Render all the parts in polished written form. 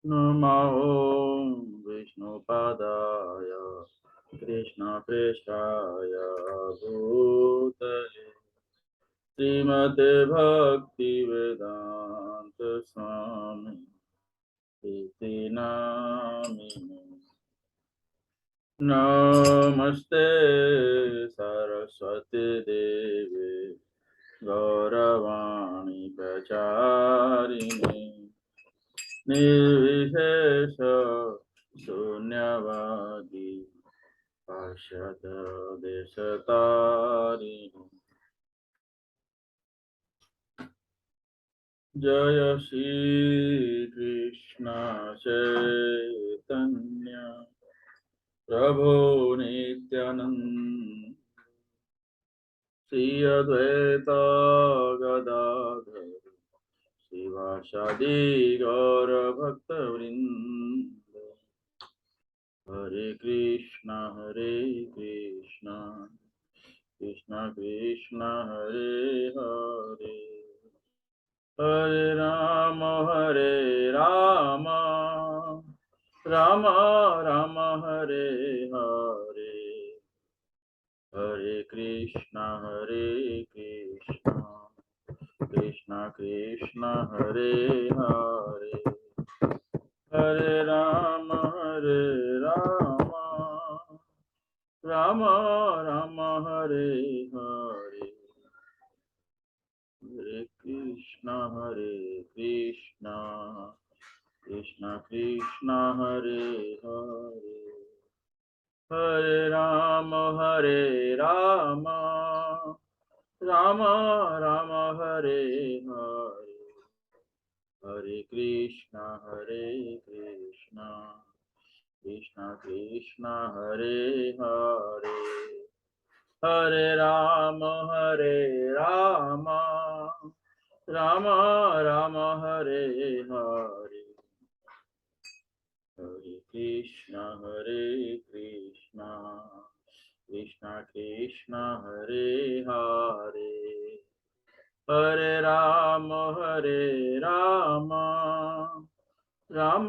नमो विष्णुपादाय कृष्णप्रेष्ठाय भूतले श्रीमते भक्तिवेदान्त स्वामी इति नामिने। नमस्ते सरस्वती देवे गौरवाणी प्रचारिणे निर्विशेष शून्यवादी पाश्चात देशतारिणे। जय श्री कृष्ण चैतन्य प्रभु नित्यानंद श्री अद्वैत गदाधर शिवासादि गौर भक्तवृंद। हरे कृष्णा कृष्ण कृष्ण हरे हरे, हरे राम राम राम हरे हरे, हरे कृष्णा कृष्ण कृष्ण हरे हरे, हरे राम राम राम हरे हरे, हरे कृष्णा कृष्ण कृष्ण हरे हरे, हरे राम राम राम हरे हरे, हरे कृष्णा कृष्ण कृष्ण हरे हरे, हरे राम राम राम हरे हरे, हरे कृष्णा कृष्ण कृष्ण हरे हरे, हरे राम राम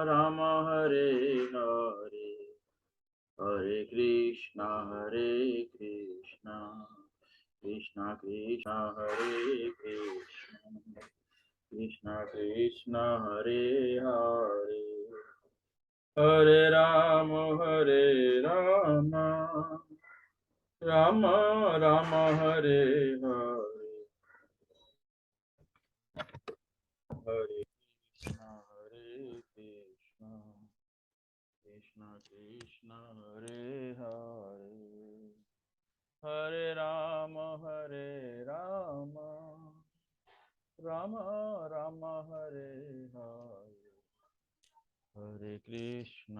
राम हरे हरे, हरे कृष्णा कृष्ण कृष्ण हरे कृष्ण, कृष्ण कृष्ण हरे हरे, हरे राम राम राम हरे हरे, हरे कृष्ण कृष्ण कृष्ण हरे हरे, हरे राम राम राम हरे हरे, हरे कृष्ण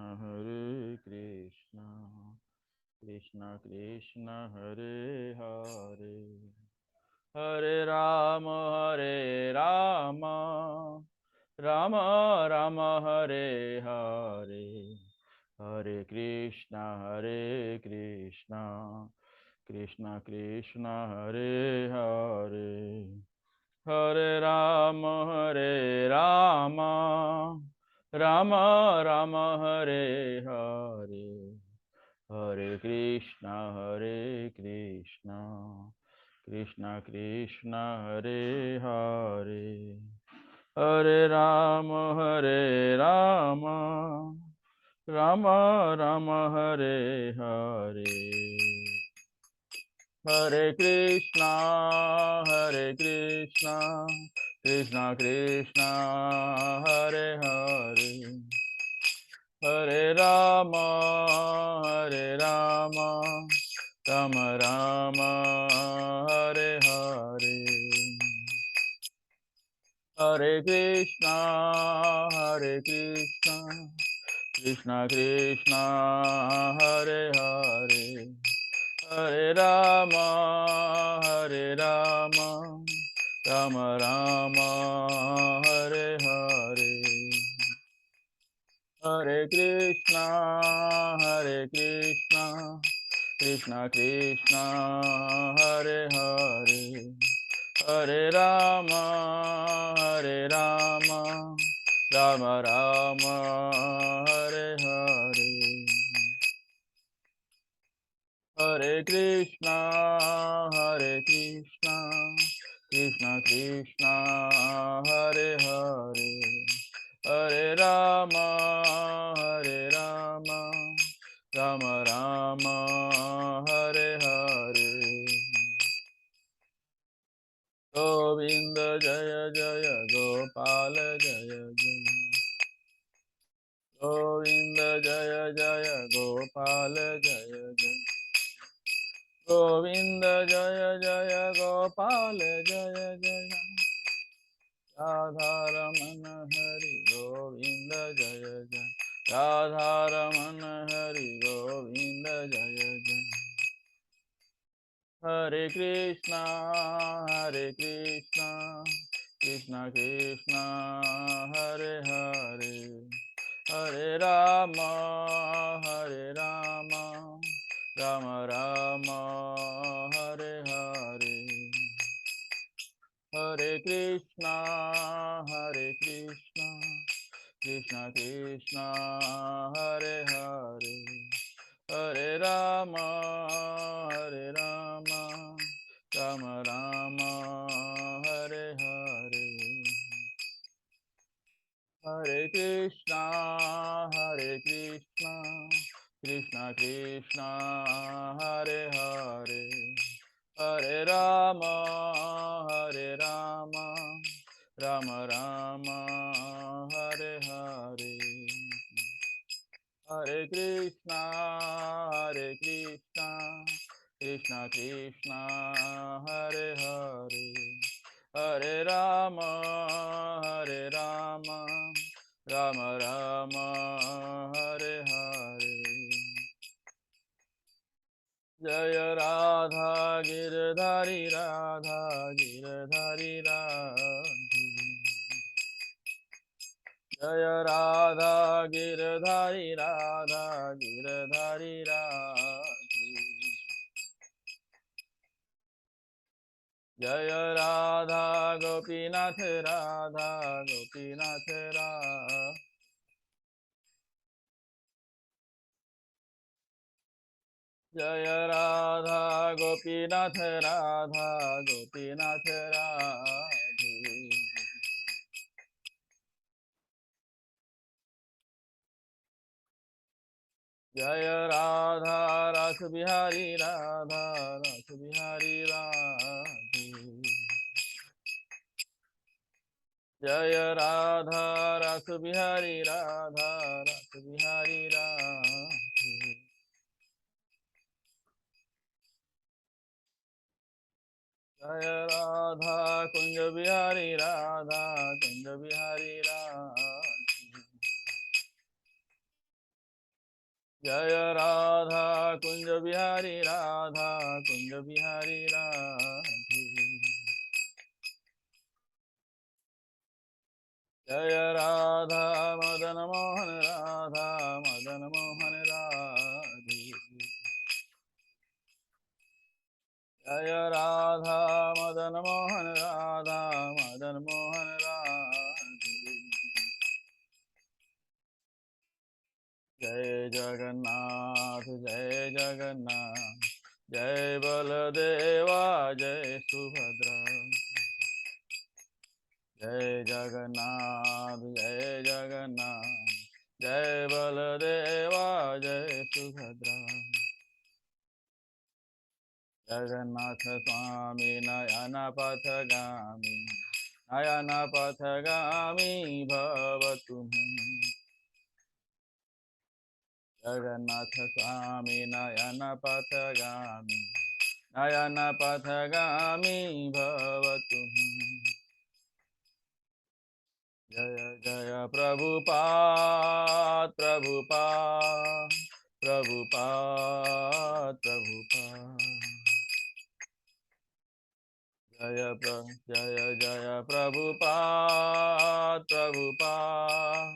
कृष्ण कृष्ण हरे हरे, हरे राम राम राम हरे हरे, हरे कृष्ण कृष्ण कृष्ण हरे हरे, हरे राम राम राम हरे हरे, हरे कृष्ण कृष्ण कृष्ण हरे हरे, हरे राम राम राम राम हरे हरे, हरे कृष्णा कृष्ण कृष्ण हरे हरे, हरे राम राम राम हरे हरे, हरे कृष्णा कृष्ण कृष्ण हरे हरे, हरे राम राम राम हरे हरे, हरे कृष्णा कृष्ण कृष्ण हरे हरे, हरे Ram Rama Rama, Hare Hare, Hare Krishna, Hare Krishna, Krishna Krishna, Hare Hare, Hare Rama, Hare Rama, Rama Rama, Hare Hare. Govinda Jaya Jaya Gopal Jaya Jaya, Govinda Jaya Jaya Gopal Jaya Jaya, Govinda Jaya Jaya Gopal Jaya Jaya, Radha Ramana Hari Govinda Jaya Jaya, Radha Ramana Hari Govinda Jaya Jaya. Hare Krishna, Hare Krishna, Krishna Krishna, Hare Hare, Hare Rama, Hare Rama, Rama Rama, Hare Hare, Hare Krishna, Hare Krishna, Krishna Krishna, Hare Hare, Hare Rama, Hare Rama, Rama Rama, Hare Hare, Hare Krishna, Hare Krishna, Krishna Krishna, Hare Hare, Hare Rama, Hare Rama, Rama Rama, Hare Hare, Hare Krishna, Hare Krishna, Krishna Krishna, Hare Hare, Hare Rama, Hare Rama, Rama Rama, Hare Hare. Jaya Radha Girdhari Radha Girdhari Radha, Jaya Radha Girdhari Radha Girdhari Radha, Jaya Radha Gopinath Radha Gopinath Radha, Jaya Radha Gopinath Radha Gopinath Radha, Jaya Radha Ras Bihari Radha Ras Bihari Radha, Jaya Radha Ras Bihari Radha Ras Bihari Radha, Jaya Radha Kunja Bihari Radha Kunja Bihari Radha, Jaya Radha Kunja Bihari Radha Kunja Bihari Radha, Jaya Radha Madan Mohan Radha Madan Mohan Radha, Jaya Radha Madan Mohan Radha Madan Mohan Radha, Jai Jagannath Jai Jagannath, Jai Baladeva Jai Subhadra, Jai Jagannath Jai Jagannath, Jai Baladeva Jai Subhadra, Jagannath Swami Nayana Pathagami, Nayana Pathagami Bhavatu Me, Jagannath Swami Nayana Pathagami, Nayana Pathagami Bhavatu Me, Jaya Jaya Prabhupada Prabhupada Prabhupada Prabhupada, Jaya Jaya Prabhupada Prabhupada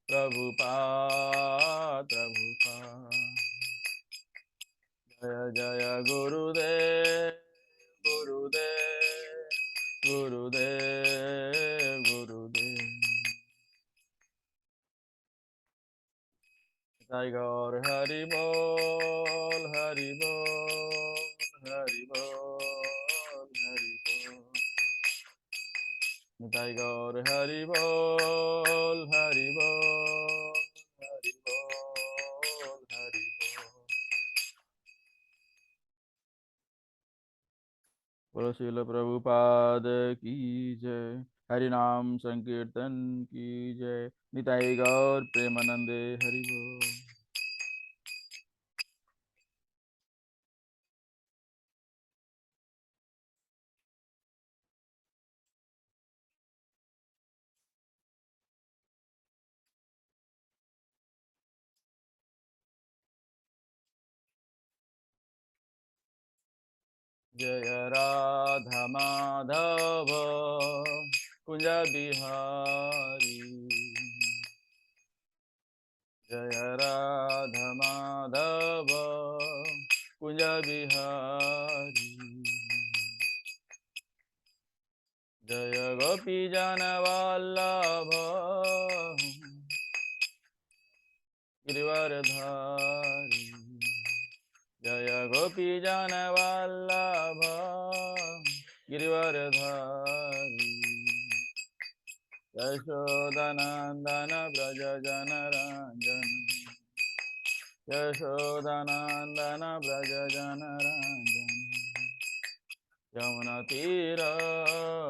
Prabhupada Prabhupada, Jaya Jaya Gurudev Gurudev Gurudev Gurudev, Gaur Hari Bol, Hari Bol, Hari Bol, Hari Bol. Gaur Hari Bol, Hari Bol, Hari Bol, Hari Bol. बोलो श्रील प्रभुपाद की जय। हरि नाम संकीर्तन की जय। निताई गौर प्रेमानंदे हरि बोल। जय राधा माधव कुंज बिहारी। जय राधा माधव कुंज बिहारी। जय गोपी जन वल्लभ गिरिवरधारी। जय गोपी जन वल्लभ गिरिवरधारी। यशोदनंदन व्रज जन रंजन। यशोदनंदन व्रज जन रंजन। यमुना तीर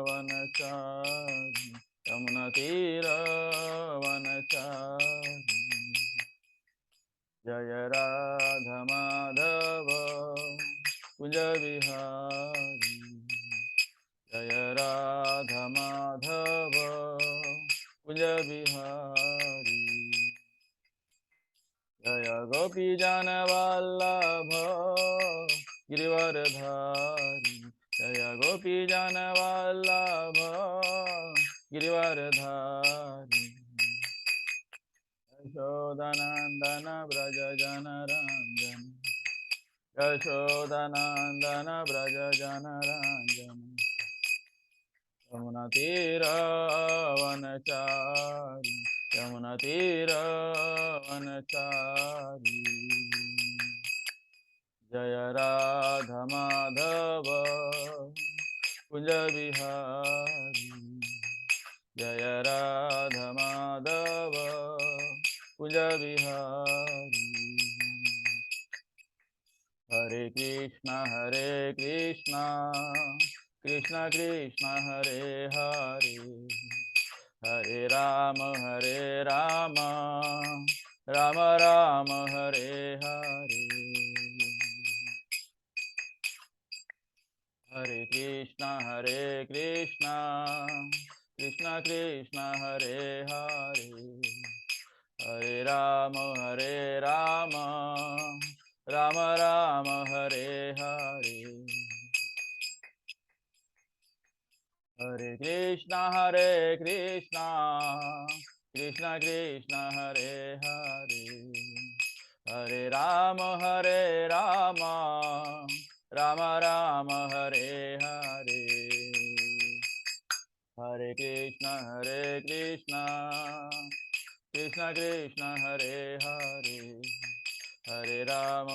वनचारी। यमुना तीर वनचारी। जय राधा माधव कुंज बिहारी। जय राधा माधव कुंज बिहारी। जय गोपी जन वल्लभ गिरिवरधारी। जय गोपी जन वल्लभ गिरिवरधारी। यशोदनंदन व्रज जन रंजन। यशोदनंदन व्रज जन रंजन। यमुना तीर वनचारी। यमुना तीर वनचारी। जय राधा माधव कुंज बिहारी। जय राधा माधव कुंज बिहारी। हरे कृष्णा कृष्णा कृष्णा हरे हरे। हरे राम राम राम हरे हरे। हरे कृष्णा कृष्णा कृष्णा हरे हरे। हरे राम राम राम हरे हरे। हरे कृष्णा कृष्णा कृष्णा हरे हरे। हरे राम राम राम हरे हरे। हरे कृष्णा कृष्णा कृष्णा हरे हरे। हरे राम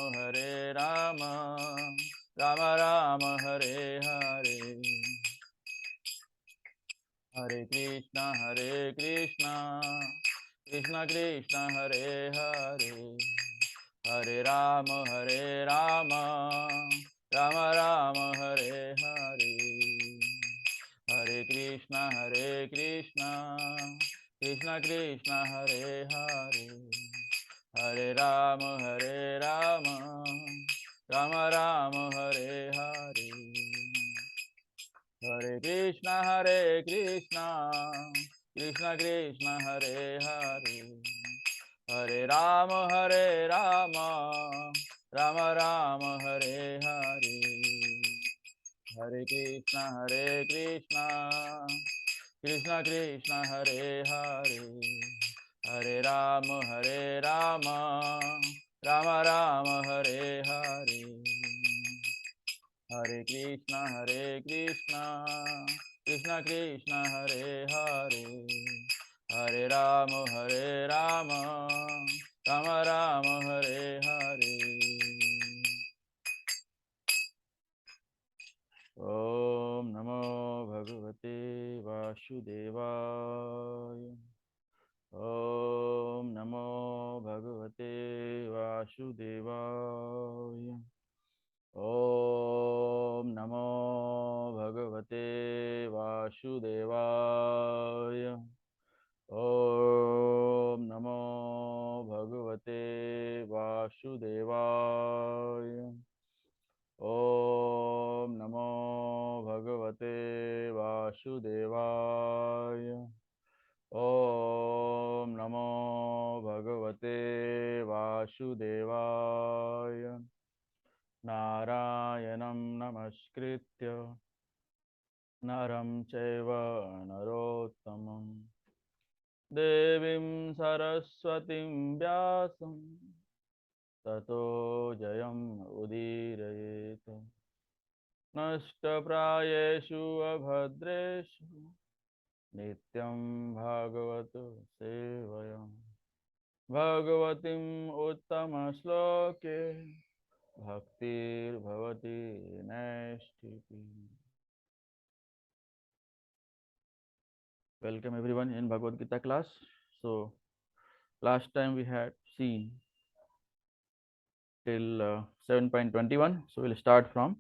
राम राम हरे हरे। हरे कृष्णा कृष्णा कृष्णा हरे हरे। हरे राम राम राम हरे हरे। हरे कृष्णा कृष्णा कृष्णा हरे हरे। हरे राम राम राम हरे हरे। हरे कृष्णा कृष्णा कृष्णा हरे हरे। हरे राम राम राम हरे हरे। हरे कृष्णा कृष्णा कृष्णा हरे हरे। हरे राम राम राम हरे हरे। हरे कृष्णा कृष्णा कृष्णा हरे हरे। हरे Ram Rama Rama Hare Hare. Om Namo Bhagavate Vasudevaya. Om Namo Bhagavate Vasudevaya. Om Namo Bhagavate Vasudevaya. Om Namo Bhagavate Vasudevaya. Om Namo Bhagavate Vasudevaya. Om Namo Bhagavate Vasudevaya. Narayanam Namaskritya Naram Chaiva Narottamam Devim Saraswatim Vyasam Tato Jayam Udirayeta Nashtaprayeshu Abhadreshu Nityam Bhagavato Sevayam Bhagavatim Uttama Shloke Bhaktir Bhavati Nashtipi. Welcome everyone in Bhagavad Gita class. So last time we had seen till 7.21. So we'll start from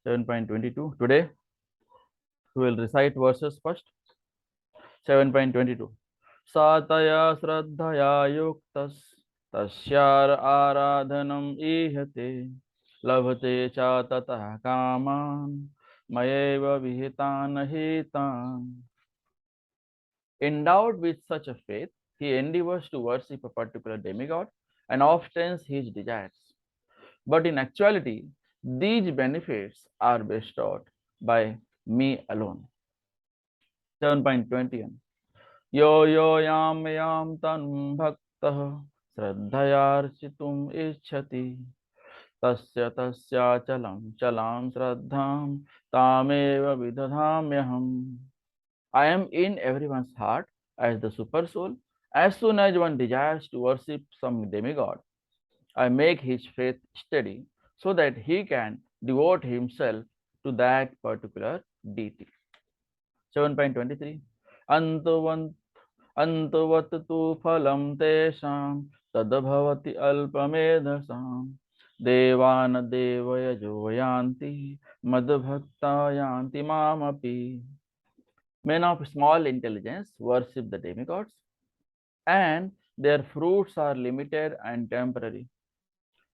7.22. Today we will recite verses first. 7.22. Sataya Shraddhaya Yuktas Tasyar Aradhanam Ihate Labhate Cha Tatah Kaman Mayeva Vihitan Hitan. Endowed with such a faith, he endeavors to worship a particular demigod and obtains his desires. But in actuality, these benefits are bestowed by me alone. 7.21. Yo yo yam tanum bhaktah shraddhayarchitum ichhati tasya tasya chalam shraddham tameva vidadhamyaham. I am in everyone's heart as the super soul. As soon as one desires to worship some demigod, I make his faith steady so that he can devote himself to that particular deity. 7.23. Antavat tu phalam tesham tadbhavati alpamedhasam devana devaya joyanti madbhakta yanti mamapi. Men of small intelligence worship the demigods, and their fruits are limited and temporary.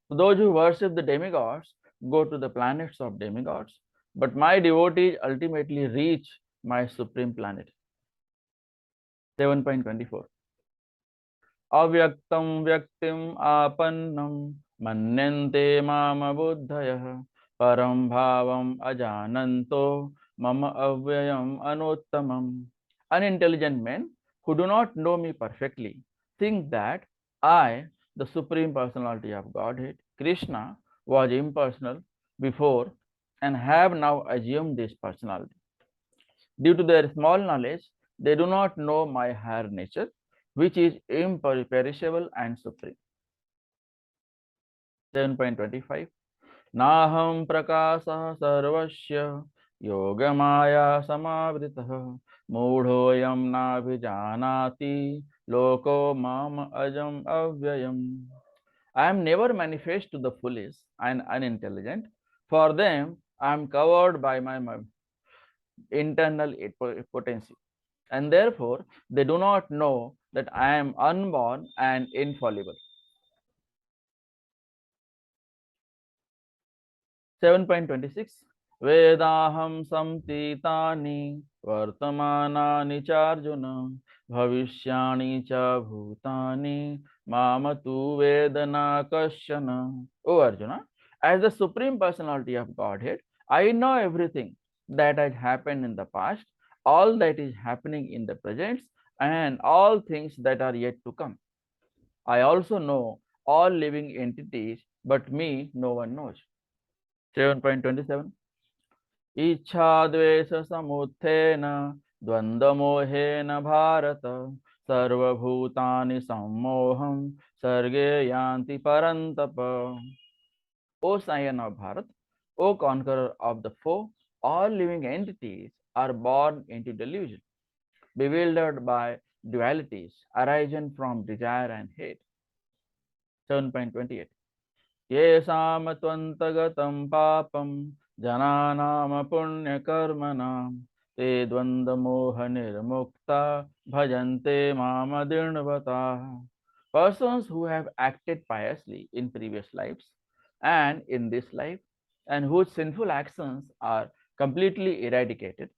Those who worship the demigods go to the planets of demigods, but my devotees ultimately reach my supreme planet. 7.24. Avyaktam vyaktim apannam manyante mama buddhayah param bhavam ajananto mama avyayam anuttamam. Unintelligent men who do not know me perfectly think that I, the Supreme Personality of Godhead, Krishna, was impersonal before and have now assumed this personality. Due to their small knowledge, they do not know my higher nature, which is imperishable and supreme. 7.25. Naham prakasa sarvasya yogamaya samavritah mudhoyam nabhijanati loko mam ajam avyayam. I am never manifest to the foolish and unintelligent. For them, I am covered by my internal potency, and therefore they do not know that I am unborn and infallible. 7.26. Vedaham samtitani vartamanani charjuna bhavishyani cha bhutani mamatu vedana kasyana. O Arjuna, as the Supreme Personality of Godhead, I know everything that has happened in the past, all that is happening in the present, and all things that are yet to come. I also know all living entities, but me no one knows. 7.27. Ichha dvesa samuthena dvandamojena bharata सर्वभूतानि सम्मोहं सर्गे yanti parantapa. O Scion of Bharat, O conqueror of the foe, all living entities are born into delusion, bewildered by dualities arising from desire and hate. 7.28. येषां त्वन्तगतं पापं जनानां पुण्यकर्मणां ते द्वन्द्वमोहनिर्मुक्ता bhajante मामदीर्णवताः. Persons who have acted piously in previous lives and in this life, and whose sinful actions are completely eradicated,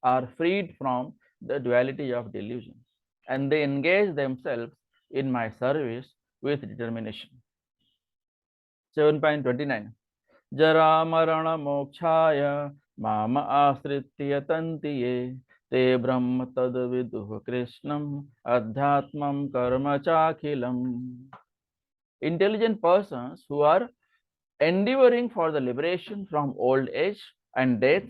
are freed from the duality of delusion, and they engage themselves in my service with determination. 7.29. जरा मरण मोक्षाय माम आश्रित्य यतन्ति ये ते ब्रह्म तद विदुः कृष्णम् अध्यात्मं कर्म चाखिलम्. Intelligent persons who are endeavoring for the liberation from old age and death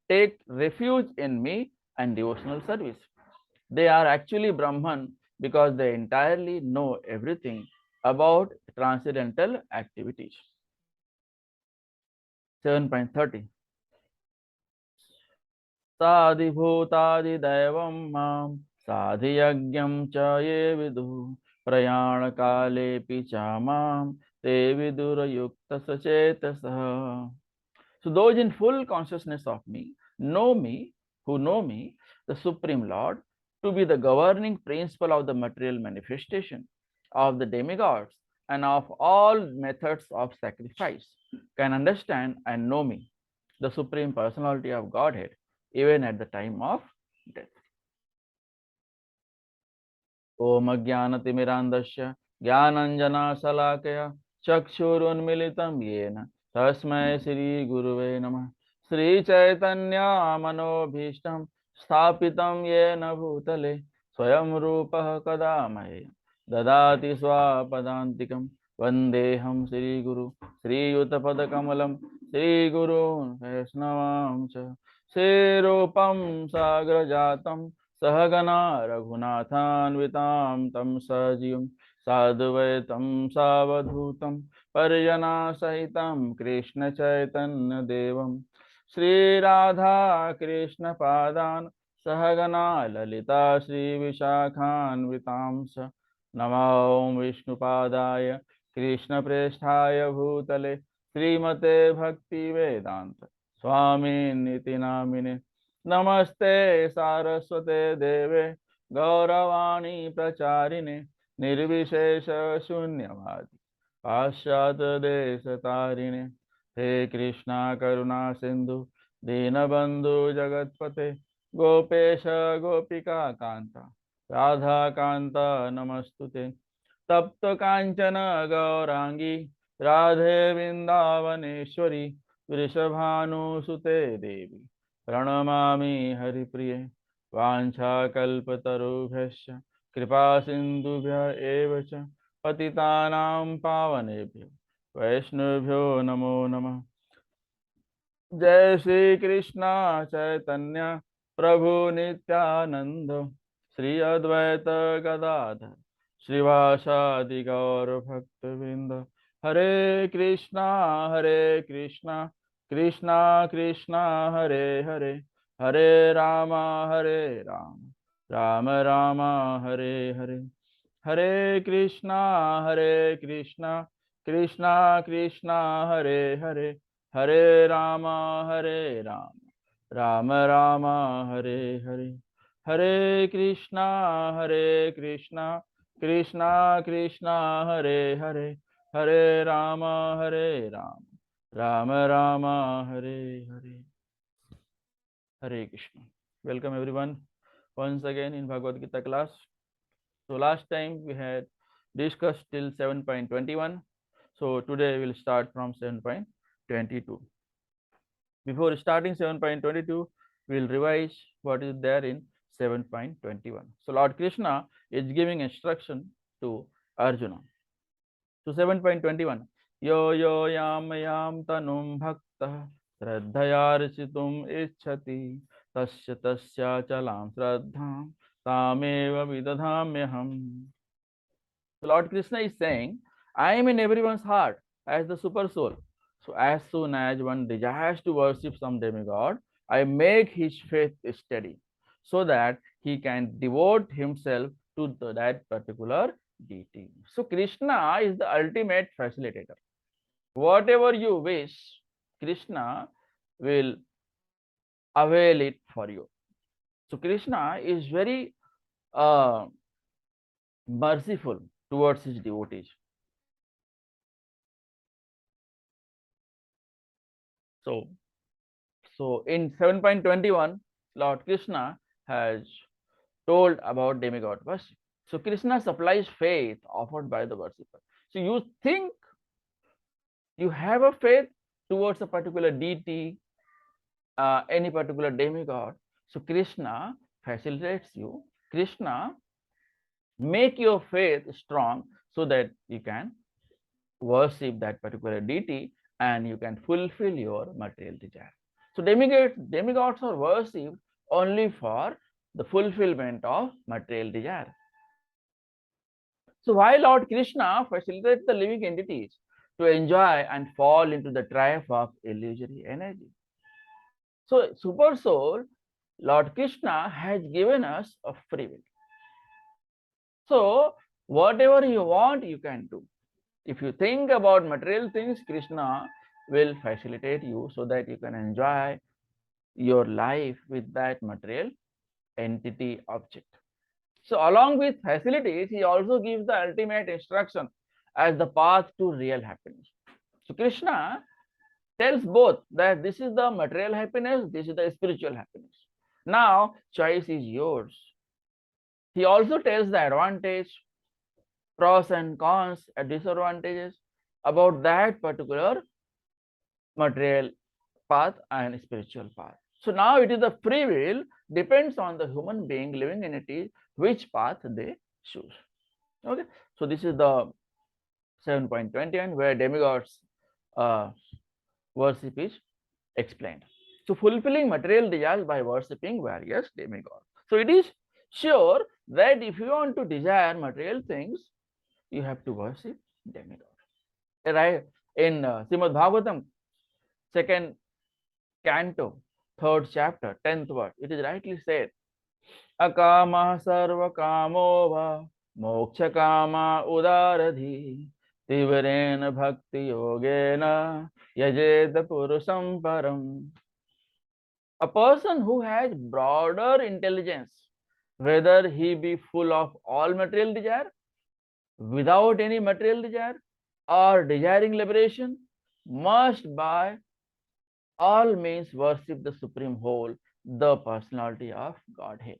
take refuge in me and devotional service. They are actually Brahman because they entirely know everything about transcendental activities. 7.30. साधिभूतादिदैवं मां साधियज्ञं च ये विदुः प्रयाणकालेऽपि च मां ते विदुरयुक्तसचेतसः. So those in full consciousness of me, who know me, the Supreme Lord, to be the governing principle of the material manifestation of the demigods and of all methods of sacrifice, can understand and know me, the Supreme Personality of Godhead, even at the time of death. Om Jnanatimirandasya Jnananjana Chakshurunmilitam Yena Tasmai Shri Guruve Namah. Shri Chaitanya Manobhishtam Sthapitam Yena Bhutale Swayam Rupah Kadamahe Dadati Swapadantikam Vandeham Shri Guru Shri Yuttapadakamalam Shri Gurun Vaisnavam Cha Shri Rupam Sagrajatam Sahagana Raghunathanvitam Tam Sajiyam Sadvaitam Savadhutam Parjana Sahitam Krishna Chaitanya Devam Shri Radha Krishna Padan Sahagana Lalita Shri Vishakhanvitam Sa Namo Vishnu Padaya Krishna Presthaya Bhutale Srimate Bhakti Vedanta Swami Niti Namine Namaste Saraswate Deve Gauravani Pracharine Nirvishesha Shunyavadi Pashat Desatarine. He Krishna Karuna Sindhu Dinabandhu Jagatpate Gopesha Gopika Kanta Radha Kanta Namastute Tapta Kanchana Gaurangi Radhe Vrindavaneshwari Vrishabhanu Sute Devi Pranamami Haripriye Vanchakalpatarubhyasya Kripa Sindhubhya evacha Patitanam Pavanebhyo Vaishnavbhyo Namo Namah. Jai Shri Krishna Chaitanya Prabhu Nityananda Shri Advaita Gadadhar Srivasadi Gaur Bhaktavinda. Hare Krishna Krishna Krishna Hare Hare Hare Rama Rama Rama Hare Hare. Hare Krishna Krishna Krishna Hare Hare Hare Rama Rama Rama Hare Hare. Hare Krishna Krishna Krishna Hare Hare Hare Rama Rama Rama Hare Hare. Hare Krishna. Welcome everyone once again in Bhagavad Gita class. So last time we had discussed till 7.21. So today we will start from 7.22. Before starting 7.22, we will revise what is there in 7.21. So Lord Krishna is giving instruction to Arjuna. So 7.21. Yo yo yam yam tanum bhakta shraddhayarchitum ichhati tasya tasya chalam shraddham tameva vidadhamyaham. So Lord Krishna is saying, I am in everyone's heart as the super soul. So as soon as one desires to worship some demigod, I make his faith steady so that he can devote himself to that particular deity. So Krishna is the ultimate facilitator. Whatever you wish, Krishna will avail it for you. So Krishna is very uh, merciful towards his devotees. So, so in 7.21, Lord Krishna has told about demigod worship. So Krishna supplies faith offered by the worshipper. So you think you have a faith towards a particular deity, any particular demigod. So Krishna facilitates you. Krishna make your faith strong so that you can worship that particular deity and you can fulfill your material desire. So demigods are worshipped only for the fulfillment of material desire. So why Lord Krishna facilitates the living entities to enjoy and fall into the trap of illusory energy? So super soul, Lord Krishna has given us a free will. So whatever you want, you can do. If you think about material things, Krishna will facilitate you so that you can enjoy your life with that material entity object. So along with facilities, he also gives the ultimate instruction as the path to real happiness. So Krishna tells both that this is the material happiness, this is the spiritual happiness. Now choice is yours. He also tells the advantage, pros and cons, and disadvantages about that particular material path and spiritual path. So now it is the free will, depends on the human being, living entity, which path they choose. Okay, so this is the 7.21 where demigods worship is explained. So fulfilling material desires by worshipping various demigods. So it is sure that if you want to desire material things, you have to worship demigods. Right? In Srimad Bhagavatam, second canto, third chapter, 10th verse, it is rightly said, Akama sarva kamo va moksha kama udaradhi tivrena bhakti yogena yajeda purusam param. A person who has broader intelligence, whether he be full of all material desire, without any material desire, or desiring liberation, must by all means worship the Supreme Whole, the personality of Godhead.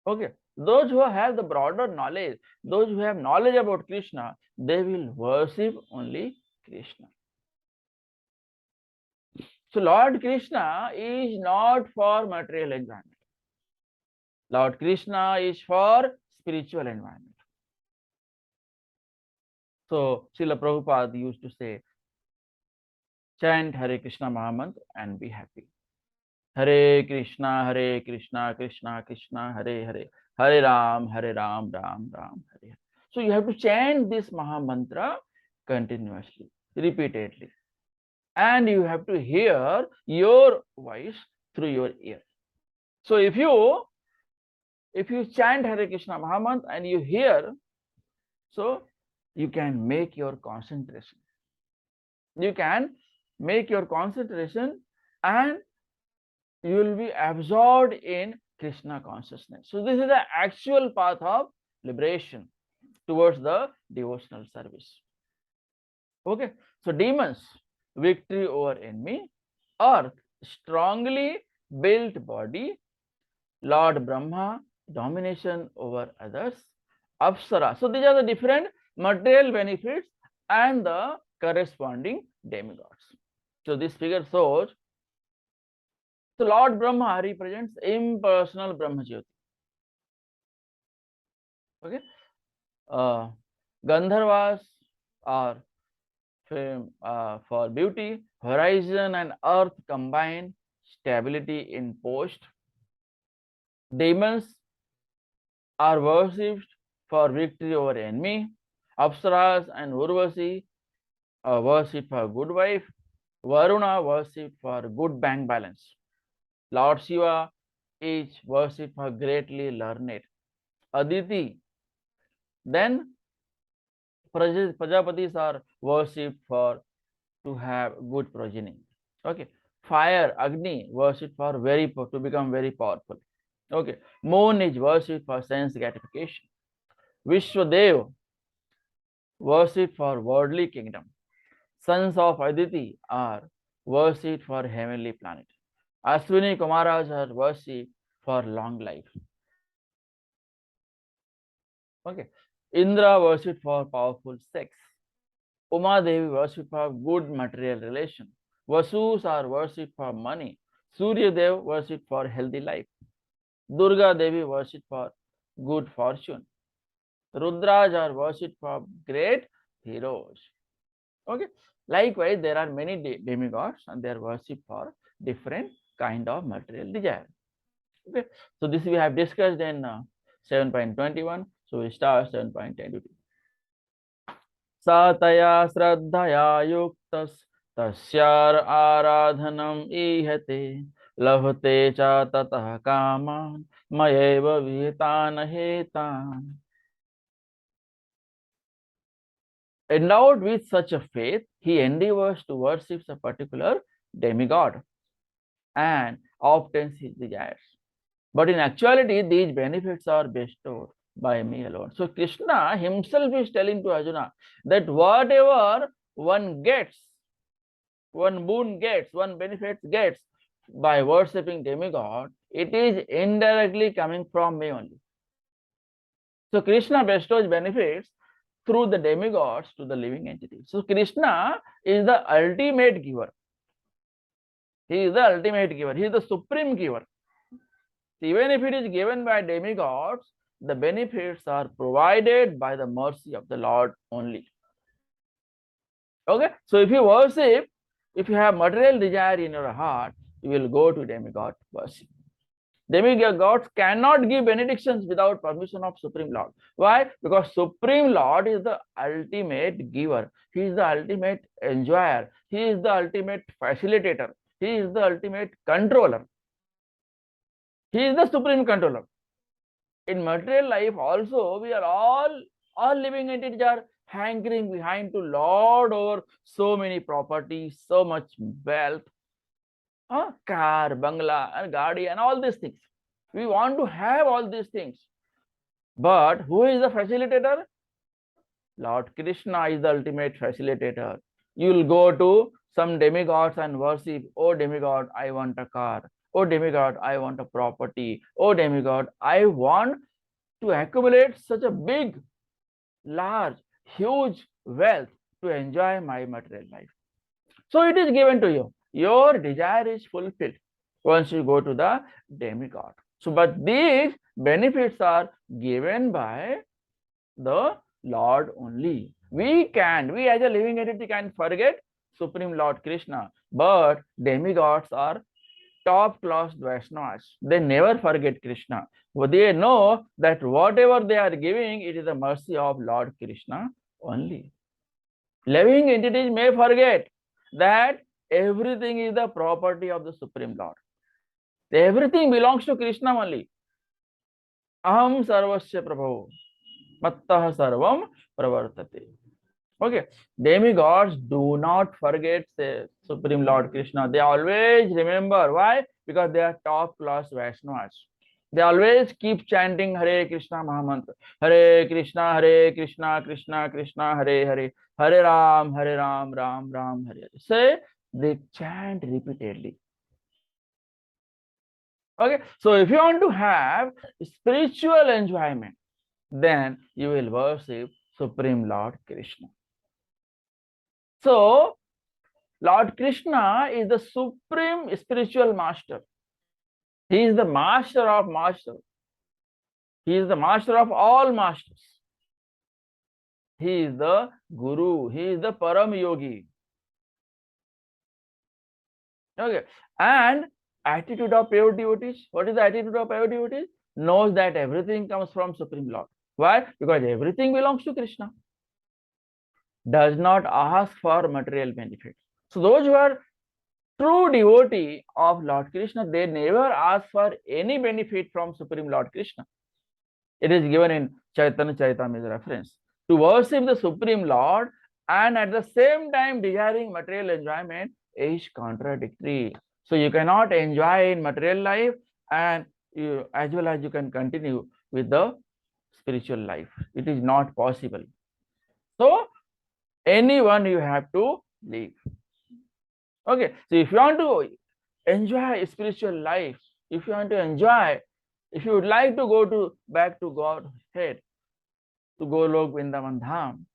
Okay, those who have the broader knowledge, those who have knowledge about Krishna, they will worship only Krishna. So Lord Krishna is not for material enjoyment. Lord Krishna is for spiritual environment. So Srila Prabhupada used to say, chant Hare Krishna Mahamantra and be happy. Hare Krishna, Krishna Krishna, Hare Hare, Hare Ram, Ram Ram, Hare. So you have to chant this Mahamantra continuously, repeatedly. And you have to hear your voice through your ear. So if you chant Hare Krishna Mahamantra and you hear, so you can make your concentration. You can make your concentration and you will be absorbed in Krishna consciousness. So this is the actual path of liberation towards the devotional service. Okay, so demons, victory over enemy, earth, strongly built body, Lord Brahma, domination over others, Apsara. So these are the different material benefits and the corresponding demigods. So this figure shows, so Lord Brahma represents impersonal Brahma Jyoti. Okay, Gandharvas are for beauty, horizon and earth combined, stability in post. Demons are worshipped for victory over enemy. Apsaras and Urvasi are worshipped for good wife. Varuna worshipped for good bank balance. Lord Shiva is worshipped for greatly learned. Aditi, then Prajapatis are worshipped for to have good progeny. Okay. Fire, Agni, worshipped for to become very powerful. Okay. Moon is worshipped for sense gratification. Vishwadev, worshipped for worldly kingdom. Sons of Aditi are worshipped for heavenly planet. Ashwini Kumaras are worshipped for long life. Okay. Indra worshipped for powerful sex. Uma Devi worshipped for good material relation. Vasus are worshipped for money. Surya Dev worshipped for healthy life. Durga Devi worshipped for good fortune. Rudras are worshipped for great heroes. Okay. Likewise, there are many demigods and they are worshipped for different kind of material desire. Okay. So this we have discussed in 7.21. So we start 7.22. सातया श्रद्धया युक्तस् तस्यार आराधनम ईहते लभते च ततः कामान् मयैव विहितान् हेतान्. Endowed with such a faith, he endeavors to worship a particular demigod and obtains his desires. But in actuality, these benefits are bestowed by me alone. So Krishna himself is telling to Arjuna that whatever one gets, one boon gets, one benefit gets by worshipping demigod, it is indirectly coming from me only. So Krishna bestows benefits through the demigods to the living entity. So Krishna is the ultimate giver. He is the ultimate giver. He is the supreme giver. Even if it is given by demigods, the benefits are provided by the mercy of the Lord only. Okay, so if you worship, if you have material desire in your heart, you will go to demigod worship. Demigods cannot give benedictions without permission of Supreme Lord. Why? Because Supreme Lord is the ultimate giver. He is the ultimate enjoyer. He is the ultimate facilitator. He is the ultimate controller. He is the supreme controller. In material life also, we are all living entities are hankering behind to lord over so many properties, so much wealth, car, bangla, and gadi, and all these things. We want to have all these things. But who is the facilitator? Lord Krishna is the ultimate facilitator. You will go to some demigods and worship, oh demigod, I want a car. Oh demigod, I want a property. Oh demigod, I want to accumulate such a big, large, huge wealth to enjoy my material life. So it is given to you. Your desire is fulfilled once you go to the demigod. So, but these benefits are given by the Lord only. We as a living entity can forget Supreme Lord Krishna, but demigods are top class Vaishnavas. They never forget Krishna. They know that whatever they are giving, it is the mercy of Lord Krishna only. Living entities may forget that everything is the property of the Supreme Lord. Everything belongs to Krishna only. Aham sarvasya prabhu, mattah sarvam pravartate. Okay, demigods do not forget the Supreme Lord Krishna. They always remember. Why? Because they are top class Vaishnavas. They always keep chanting Hare Krishna Mahamantra. Hare Krishna, Krishna Krishna, Hare, Hare Ram, Ram Ram, Hare Hare. Say, they chant repeatedly. Okay, so if you want to have spiritual enjoyment, then you will worship Supreme Lord Krishna. So, Lord Krishna is the supreme spiritual master. He is the master of masters. He is the master of all masters. He is the Guru. He is the Param Yogi. Okay. And attitude of pure devotees. What is the attitude of pure devotees? knows that everything comes from Supreme Lord. Why? Because everything belongs to Krishna. Does not ask for material benefits. So those who are true devotee of Lord Krishna, they never ask for any benefit from Supreme Lord Krishna. It is given in Chaitanya Charitamrita reference. To worship the Supreme Lord and at the same time desiring material enjoyment is contradictory. So you cannot enjoy in material life and as well as you can continue with the spiritual life. It is not possible. So anyone you have to live. Okay, so if you want to enjoy spiritual life, if you want to enjoy, if you would like to go to back to Godhead, to Golok Vrindavan Dham,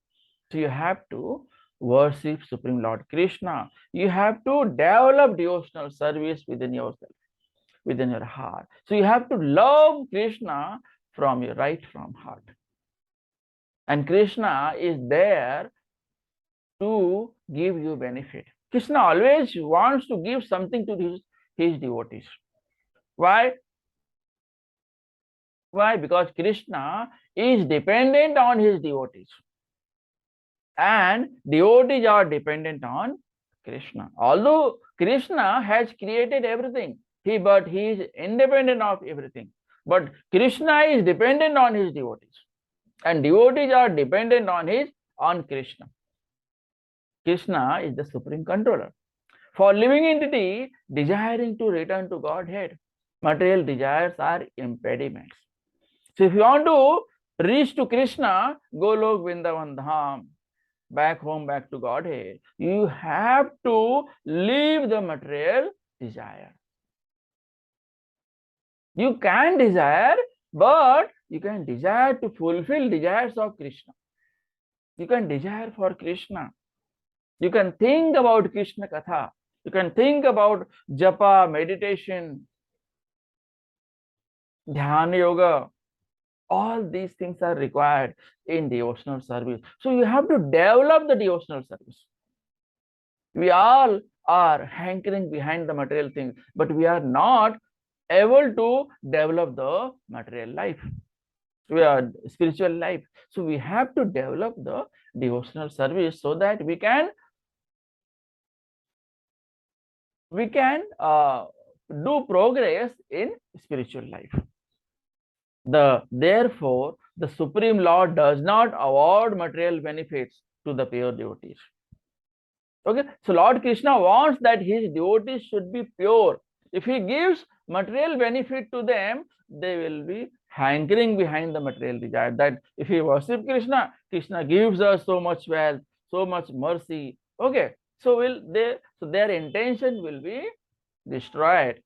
so you have to worship Supreme Lord Krishna. You have to develop devotional service within yourself, within your heart. So you have to love Krishna from your right from heart. And Krishna is there to give you benefit. Krishna always wants to give something to his devotees. Why? Why? Because Krishna is dependent on his devotees. And devotees are dependent on Krishna. Although Krishna has created everything, but he is independent of everything. But Krishna is dependent on his devotees. And devotees are dependent on Krishna. Krishna is the supreme controller. For living entity desiring to return to Godhead, material desires are impediments. So if you want to reach to Krishna, Golok Vrindavan Dham, back home, back to Godhead, you have to leave the material desire. You can desire, but you can desire to fulfill desires of Krishna. You can desire for Krishna. You can think about Krishna Katha. You can think about japa, meditation, dhyana yoga. All these things are required in devotional service. So you have to develop the devotional service. We all are hankering behind the material things, but we are not able to develop the material life. We are spiritual life. So we have to develop the devotional service so that we can do progress in spiritual life. Therefore, the Supreme Lord does not award material benefits to the pure devotees. Okay, so Lord Krishna wants that his devotees should be pure. If he gives material benefit to them, they will be hankering behind the material desire. That if we worship Krishna, Krishna gives us so much wealth, so much mercy. Okay, so their intention will be destroyed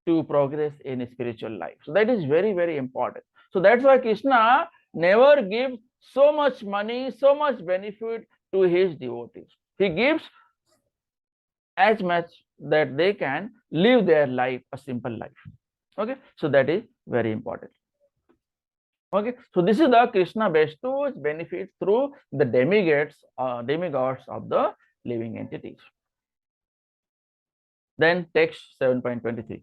to progress in spiritual life. So that is very, very important. So that's why Krishna never gives so much money, so much benefit to his devotees. He gives as much that they can live their life, a simple life. Okay, so that is very important. Okay, so this is the Krishna bestows benefits through the demigods of the living entities. Then text 7.23.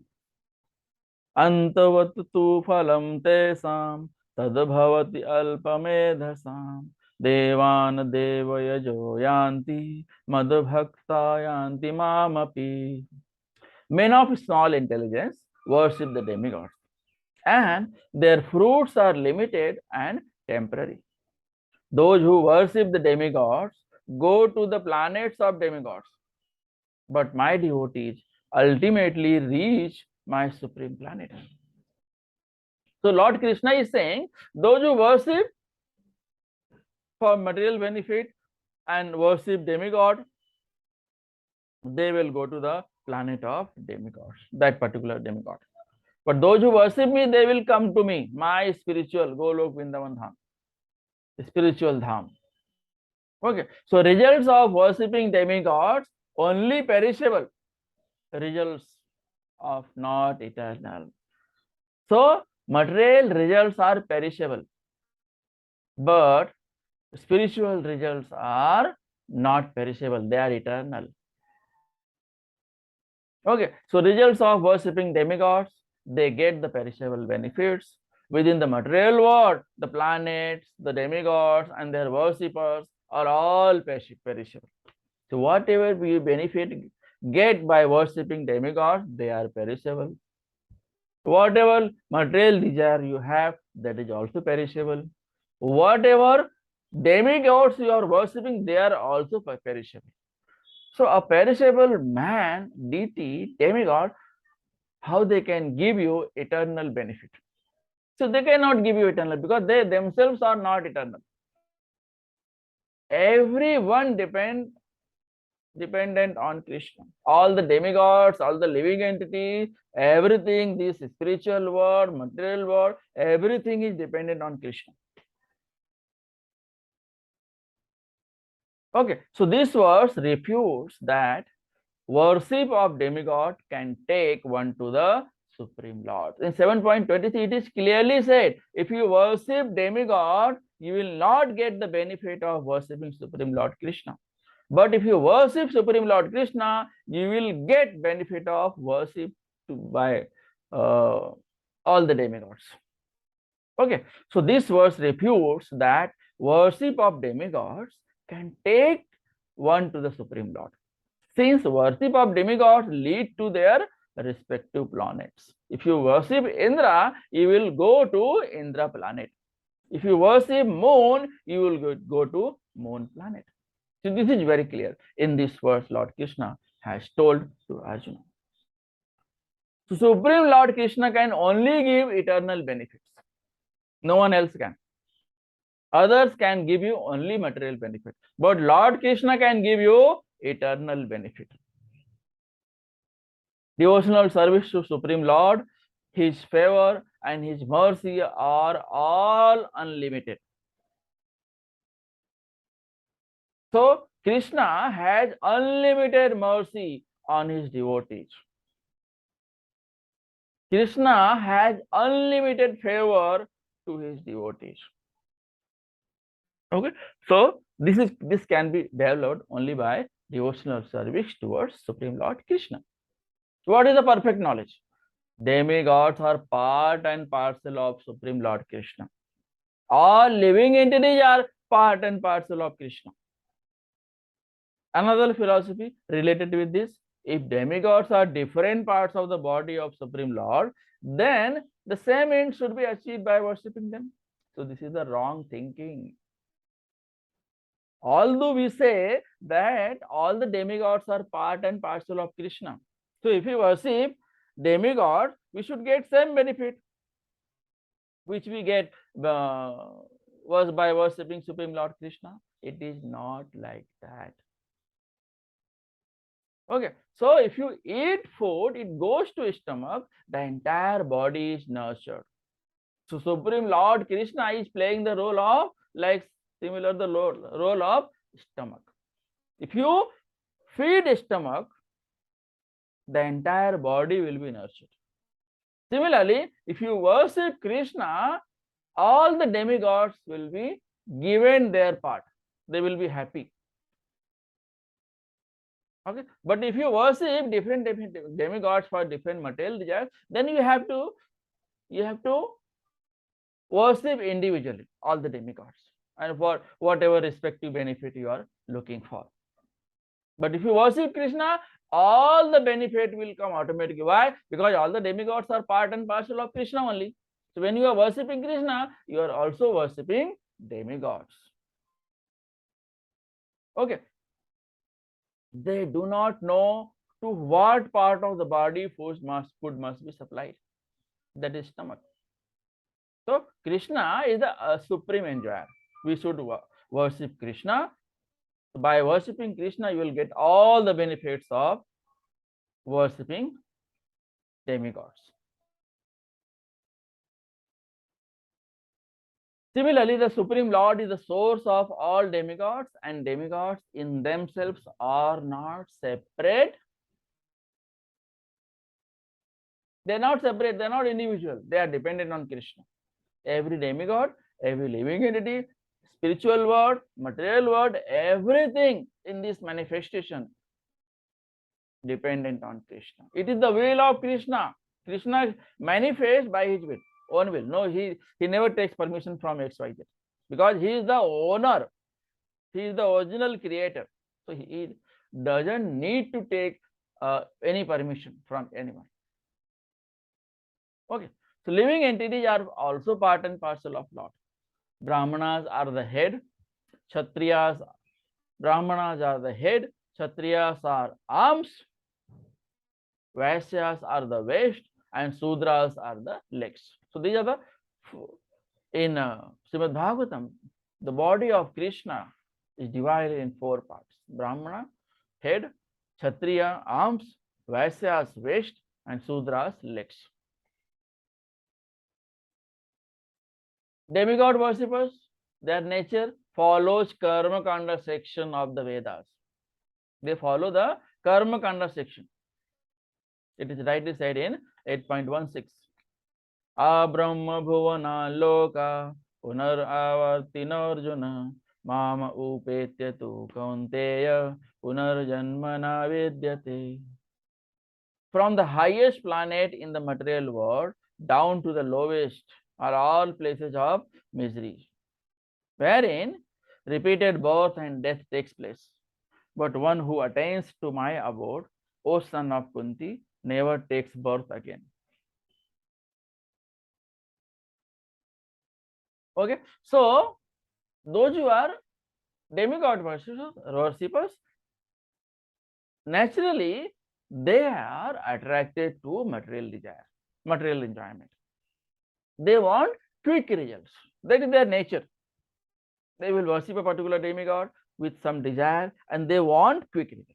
अंतवत तु फलं तेषां तद्भवति अल्पमेधसां देवान् देवयजो यान्ति मद्भक्ता यान्ति मामपि. Men of small intelligence worship the demigods, and their fruits are limited and temporary. Those who worship the demigods go to the planets of demigods, but my devotees ultimately reach my supreme planet. So Lord Krishna is saying, those who worship for material benefit and worship demigod, they will go to the planet of demigods, that particular demigod. But those who worship me, they will come to me, my spiritual Golok Vrindavan Dham, spiritual Dham. Okay, so results of worshipping demigods only perishable, results of not eternal. So material results are perishable, but spiritual results are not perishable, they are eternal. Okay, so results of worshipping demigods, they get the perishable benefits. Within the material world, the planets, the demigods, and their worshippers are all perishable. So whatever we benefit get by worshipping demigods, they are perishable. Whatever material desire you have, that is also perishable. Whatever demigods you are worshipping, they are also perishable. So a perishable man, deity, demigod, how they can give you eternal benefit? So they cannot give you eternal because they themselves are not eternal. Everyone dependent on Krishna. All the demigods, all the living entities, everything, this spiritual world, material world, everything is dependent on Krishna. Okay, so this verse refutes that worship of demigod can take one to the Supreme Lord. In 7.23, it is clearly said, if you worship demigod, you will not get the benefit of worshipping Supreme Lord Krishna. But if you worship Supreme Lord Krishna, you will get benefit of worship by all the demigods. Okay, so this verse refutes that worship of demigods can take one to the Supreme Lord. Since worship of demigods lead to their respective planets. If you worship Indra, you will go to Indra planet. If you worship moon, you will go to moon planet. So this is very clear in this verse Lord Krishna has told to Arjuna. So Supreme Lord Krishna can only give eternal benefits. No one else can. Others can give you only material benefit. But Lord Krishna can give you eternal benefit. Devotional service to Supreme Lord, His favor and His mercy are all unlimited. So Krishna has unlimited mercy on his devotees. Krishna has unlimited favor to his devotees. Okay, so this can be developed only by devotional service towards Supreme Lord Krishna. What is the perfect knowledge? Demigods are part and parcel of Supreme Lord Krishna. All living entities are part and parcel of Krishna. Another philosophy related with this, if demigods are different parts of the body of Supreme Lord, then the same end should be achieved by worshipping them. So this is the wrong thinking. Although we say that all the demigods are part and parcel of Krishna. So if we worship demigods, we should get same benefit which we get was by worshipping Supreme Lord Krishna. It is not like that. Okay, so if you eat food, it goes to stomach, the entire body is nurtured. So Supreme Lord Krishna is playing the role of like similar the role of stomach. If you feed stomach, the entire body will be nurtured. Similarly, if you worship Krishna, all the demigods will be given their part. They will be happy. Okay, but if you worship different demigods for different material desires, then you have to worship individually all the demigods and for whatever respective benefit you are looking for. But if you worship Krishna, all the benefit will come automatically. Why? Because all the demigods are part and parcel of Krishna only. So when you are worshipping Krishna, you are also worshipping demigods. Okay. They do not know to what part of the body food must be supplied. That is stomach. So Krishna is the supreme enjoyer. We should worship Krishna. By worshipping Krishna, you will get all the benefits of worshipping demigods. Similarly, the Supreme Lord is the source of all demigods, and demigods in themselves are not separate. They are not separate, they are not individual, they are dependent on Krishna. Every demigod, every living entity, spiritual world, material world, everything in this manifestation dependent on Krishna. It is the will of Krishna. Krishna manifests by his will. own will. No, he never takes permission from XYZ because he is the owner. He is the original creator. So he doesn't need to take any permission from anyone. Okay. So living entities are also part and parcel of Lord. Brahmanas are the head. Brahmanas are the head. Kshatriyas are arms. Vaisyas are the waist, and Sudras are the legs. So these are the in Srimad Bhagavatam, the body of Krishna is divided in 4 parts: Brahmana, head; Kshatriya, arms; Vaisyas, waist; and Sudras, legs. Demigod worshippers, their nature follows Karma Kanda section of the Vedas. They follow the Karma Kanda section. It is rightly said in 8.16. Abrahma bhuvana loka punar avartina Arjuna mama upetya tu kaunteya punar janmana vidyate. From the highest planet in the material world down to the lowest are all places of misery, wherein repeated birth and death takes place. But one who attains to my abode, O son of Kunti, never takes birth again. Okay, so those who are demigod worshippers, naturally they are attracted to material desire, material enjoyment. They want quick results. That is their nature. They will worship a particular demigod with some desire and they want quick results.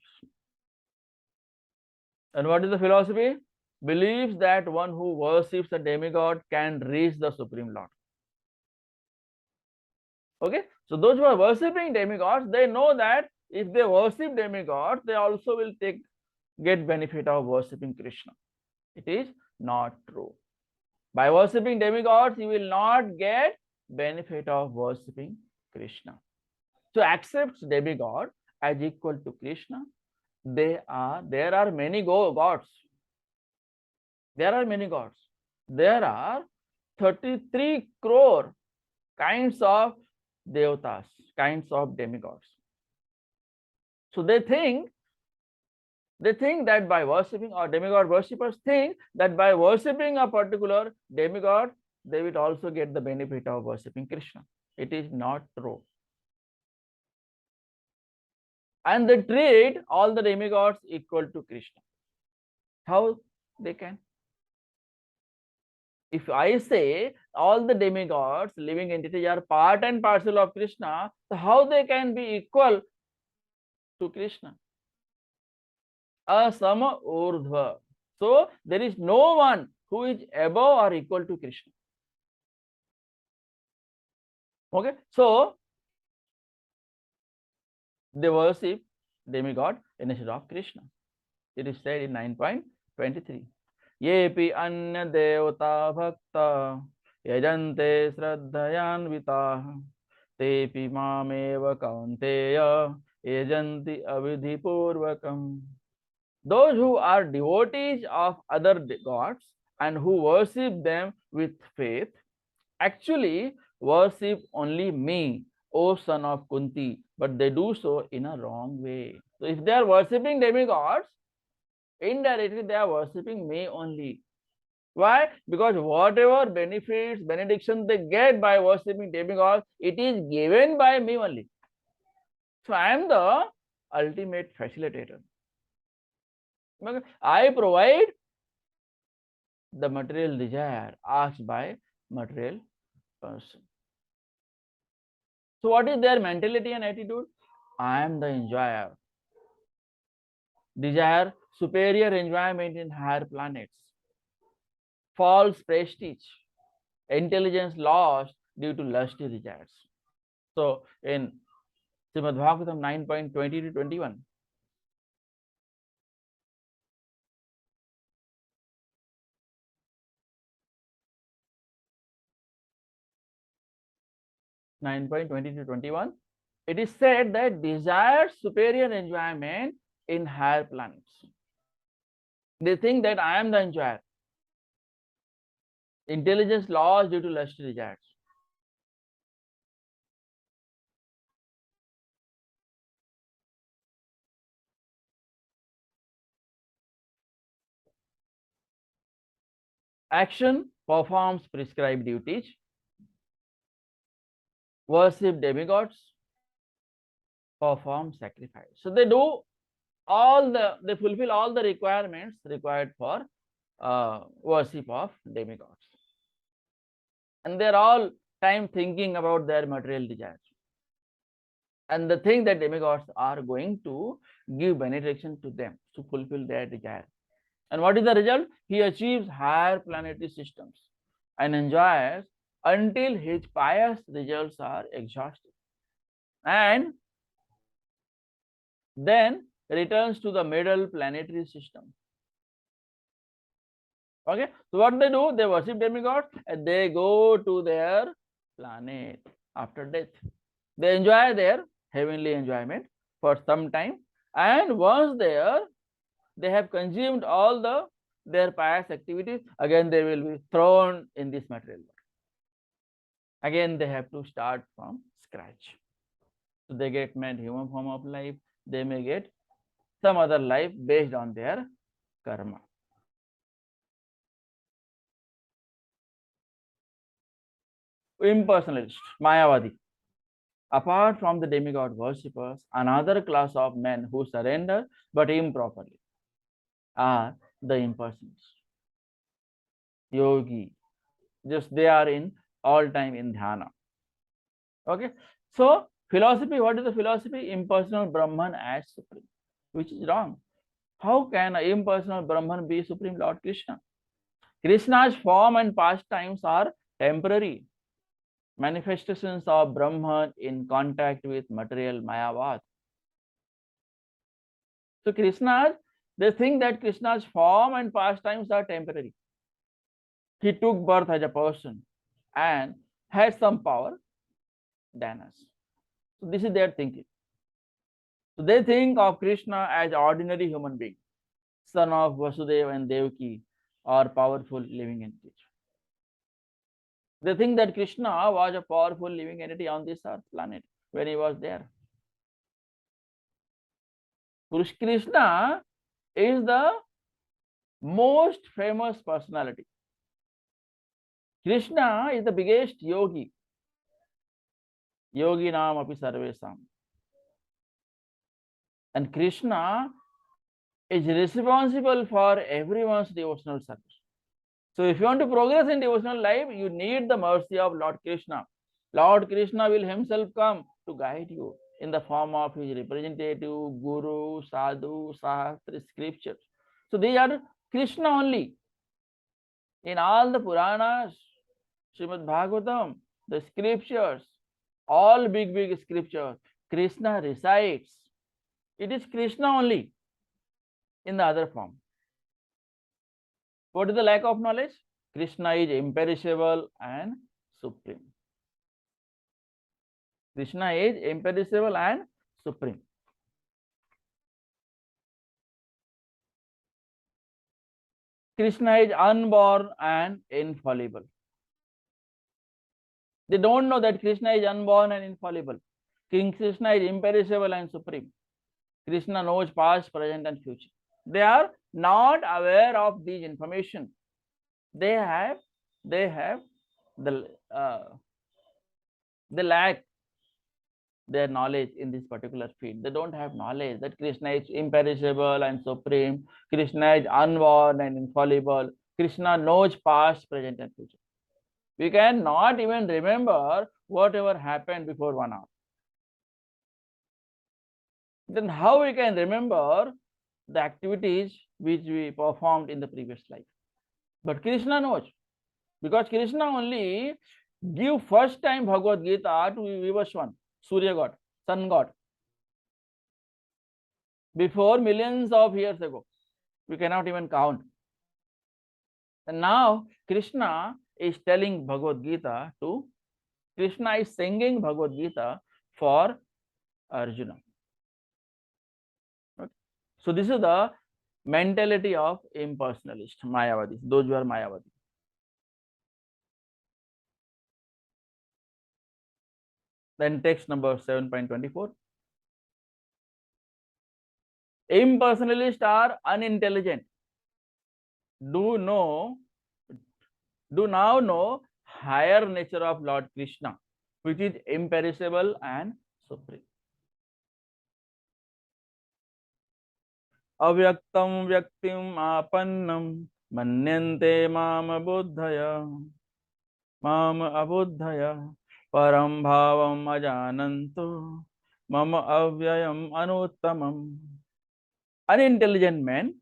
And what is the philosophy? Believes that one who worships a demigod can reach the Supreme Lord. Okay, so those who are worshipping demigods, they know that if they worship demigods, they also will get benefit of worshipping Krishna. It is not true. By worshipping demigods, you will not get benefit of worshipping Krishna. So accepts demigod as equal to Krishna. There are many gods. There are many gods. There are 33 crore kinds of devatas, kinds of demigods. So they think that by worshipping, or demigod worshippers think that by worshipping a particular demigod, they will also get the benefit of worshipping Krishna. It is not true. And they treat all the demigods equal to Krishna. How they can? If I say all the demigods, living entities, are part and parcel of Krishna, so how they can be equal to Krishna? Asama urdhva. So there is no one who is above or equal to Krishna. Okay, so they worship demigod instead of Krishna. It is said in 9.23. Yepi anya devata bhakta yajante shraddhayanvitaha tepi mameva kaunteya yajanti avidhi purvakam. Those who are devotees of other gods and who worship them with faith actually worship only me, O son of Kunti, but they do so in a wrong way. So if they are worshipping demigods, indirectly they are worshipping me only. Why? Because whatever benefits, benediction they get by worshipping demigods, it is given by me only. So I am the ultimate facilitator. I provide the material desire asked by material person. So what is their mentality and attitude? I am the enjoyer. Desire superior enjoyment in higher planets. False prestige. Intelligence lost due to lusty desires. So in Srimad Bhagavatam 9.20 to 21. 9.20 to 21, it is said that desire superior enjoyment in higher planets. They think that I am the enjoyer. Intelligence lost due to lust desires. Action performs prescribed duties, worship demigods, perform sacrifice. So they do they fulfill all the requirements required for worship of demigods. And they're all time thinking about their material desires. And the thing that demigods are going to give benediction to them to fulfill their desire. And what is the result? He achieves higher planetary systems and enjoys until his pious results are exhausted. And then returns to the middle planetary system. Okay, so what they do? They worship demigods and they go to their planet after death. They enjoy their heavenly enjoyment for some time, and once there, they have consumed all their pious activities. Again, they will be thrown in this material world. Again, they have to start from scratch. So they get made human form of life. They may get some other life based on their karma. Impersonalists, Mayavadi. Apart from the demigod worshippers, another class of men who surrender but improperly are the impersonalists. Yogi, just they are in all time in dhyana. Okay, so philosophy, what is the philosophy? Impersonal Brahman as supreme, which is wrong. How can an impersonal Brahman be Supreme Lord Krishna? Krishna's form and pastimes are temporary manifestations of Brahman in contact with material Mayavad. So they think that Krishna's form and pastimes are temporary. He took birth as a person and had some power than us. So this is their thinking. So they think of Krishna as ordinary human being, son of Vasudeva and Devaki, or powerful living entity. They think that Krishna was a powerful living entity on this earth planet when he was there. Krishna is the most famous personality. Krishna is the biggest yogi. Yogi naam api sarvesam. And Krishna is responsible for everyone's devotional service. So if you want to progress in devotional life, you need the mercy of Lord Krishna. Lord Krishna will himself come to guide you in the form of his representative, guru, sadhu, sahastra, scriptures. So these are Krishna only. In all the Puranas, Srimad Bhagavatam, the scriptures, all big scriptures, Krishna recites. It is Krishna only in the other form. What is the lack of knowledge? Krishna is imperishable and supreme. Krishna is imperishable and supreme. Krishna is unborn and infallible. They don't know that Krishna is unborn and infallible. King Krishna is imperishable and supreme. Krishna knows past, present, and future. They are not aware of these information. They lack their knowledge in this particular field. They don't have knowledge that Krishna is imperishable and supreme. Krishna is unborn and infallible. Krishna knows past, present, and future. We cannot even remember whatever happened before 1 hour. Then how we can remember the activities which we performed in the previous life? But Krishna knows, because Krishna only give first time Bhagavad Gita to Vivaswan, Surya God, Sun God, before millions of years ago. We cannot even count. And now Krishna is telling Bhagavad Gita Krishna is singing Bhagavad Gita for Arjuna. Okay. So this is the mentality of impersonalists, Mayavadis, those who are Mayavadi. Then text number 7.24. Impersonalists are unintelligent. Do know, do now know higher nature of Lord Krishna, which is imperishable and supreme. Avyaktam vyaktim apannam manyante mam abuddhaya param bhavam ajananto mama avyayam anuttamam. Unintelligent men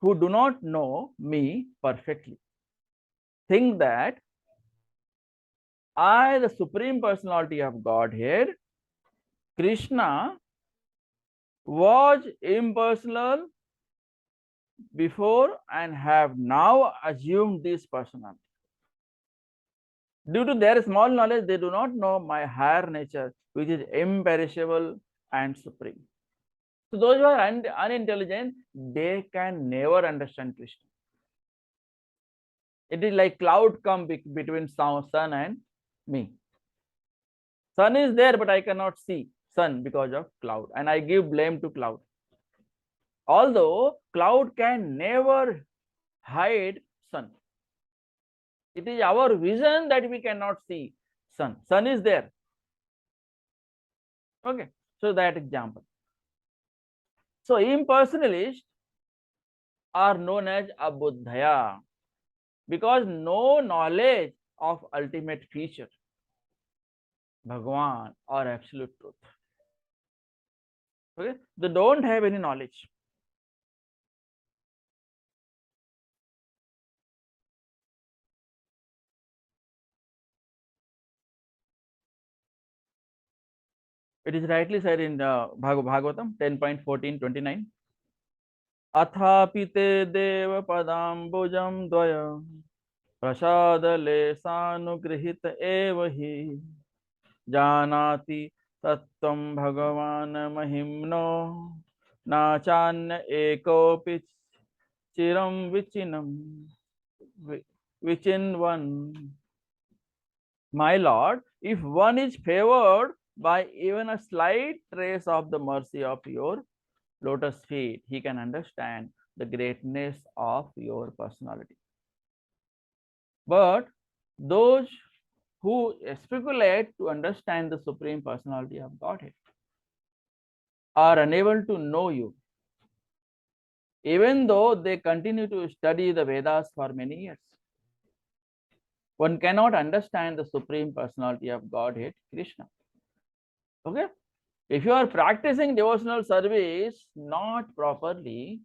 who do not know me perfectly think that I, the Supreme Personality of Godhead, Krishna, was impersonal before and have now assumed this personality. Due to their small knowledge, they do not know my higher nature, which is imperishable and supreme. So those who are unintelligent, they can never understand Krishna. It is like cloud come between sun and me. Sun is there, but I cannot see sun because of cloud, and I give blame to cloud. Although cloud can never hide sun. It is our vision that we cannot see sun. Sun is there. Okay, so that example. So impersonalists are known as abuddhaya because no knowledge of ultimate feature, Bhagwan or absolute truth. Okay, they don't have any knowledge. It is rightly said in Bhagavatam 10.14-29. Athapi te deva padambujam dvaya prasada lesanugrihit eva hi janati tattvam bhagavan mahimno nachanya ekopi chiram vichin one. My Lord, if one is favored by even a slight trace of the mercy of your lotus feet, he can understand the greatness of your personality. But those who speculate to understand the Supreme Personality of Godhead are unable to know you, even though they continue to study the Vedas for many years. One cannot understand the Supreme Personality of Godhead, Krishna. Okay? If you are practicing devotional service not properly,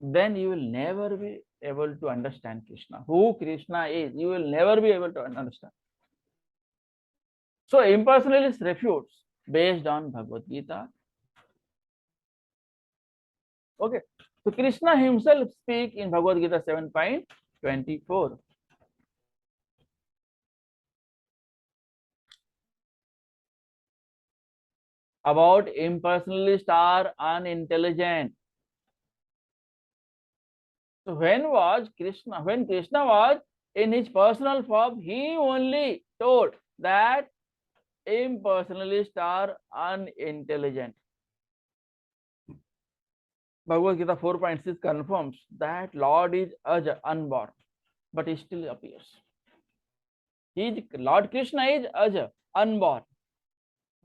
then you will never be able to understand Krishna. Who Krishna is, you will never be able to understand. So impersonalist refutes based on Bhagavad Gita. Okay. So Krishna himself speak in Bhagavad Gita 7.24. About impersonalists are unintelligent. So when Krishna was in his personal form, he only told that impersonalists are unintelligent. Bhagavad Gita 4.6 confirms that Lord is Aja, unborn, but he still appears. Lord Krishna is Aja, unborn,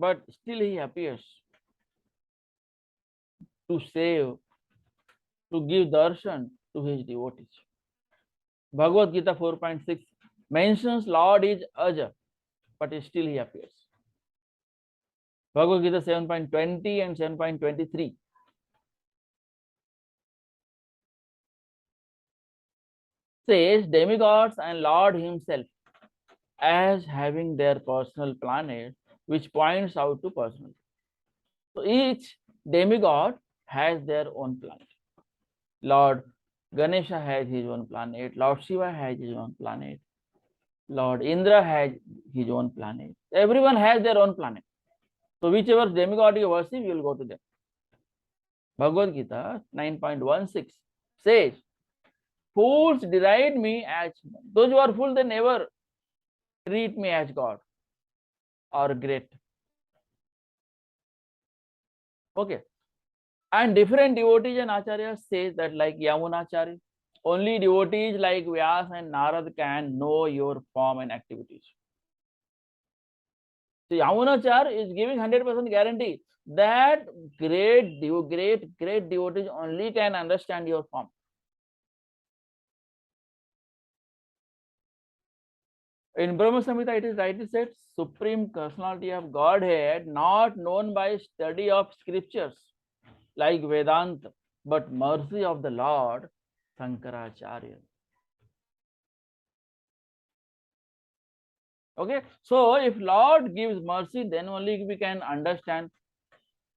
but still he appears to save, to give darshan to his devotees. Bhagavad Gita 4.6 mentions Lord is Aja, but still he appears. Bhagavad Gita 7.20 and 7.23 says demigods and Lord himself as having their personal planet, which points out to personality. So each demigod has their own planet. Lord Ganesha has his own planet, Lord Shiva has his own planet, Lord Indra has his own planet. Everyone has their own planet. So whichever demigod you worship, you will go to them. Bhagavad Gita 9.16 says, fools deride me as those who are fools, they never treat me as God. or great. Okay. And different devotees and acharyas say that, like Yamunacharya, only devotees like Vyas and Narad can know your form and activities. So Yamunacharya is giving 100% guarantee that great devotees only can understand your form. In Brahma Samhita, it is rightly said, Supreme Personality of Godhead, not known by study of scriptures like Vedanta, but mercy of the Lord, Shankaracharya. Okay, so if Lord gives mercy, then only we can understand